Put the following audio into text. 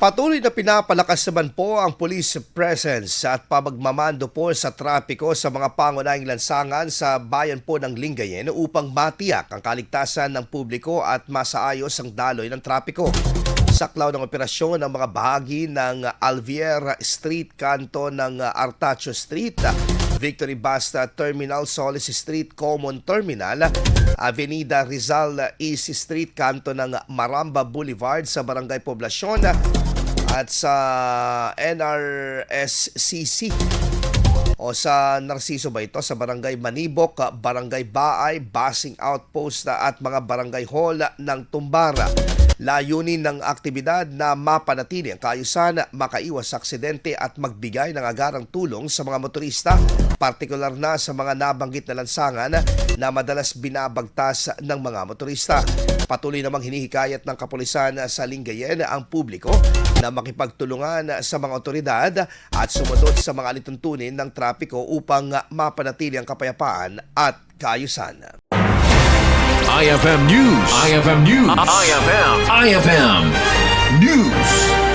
Patuloy na pinapalakas naman po ang police presence at pamagmamando po sa trapiko sa mga pangunahing lansangan sa bayan po ng Lingayen upang matiyak ang kaligtasan ng publiko at masaayos ang daloy ng trapiko. Saklaw ng operasyon ang mga bahagi ng Alviera Street, kanto ng Artacho Street, Victory Basta Terminal, Solis Street, Common Terminal, Avenida Rizal East Street, kanto ng Maramba Boulevard sa Barangay Poblacion at sa NRSCC o sa Narciso ba ito, sa Barangay Manibok, Barangay Baay, Basing Outpost at mga barangay hall ng Tumbara. Layunin ng aktibidad na mapanatili ang kaayusan, makaiwas sa aksidente at magbigay ng agarang tulong sa mga motorista, partikular na sa mga nabanggit na lansangan na madalas binabagtas ng mga motorista. Patuloy namang hinihikayat ng kapulisan sa Lingayen ang publiko na makipagtulungan sa mga otoridad at sumunod sa mga alituntunin ng trapiko upang mapanatili ang kapayapaan at kaayusan. IFM News. IFM News. IFM News.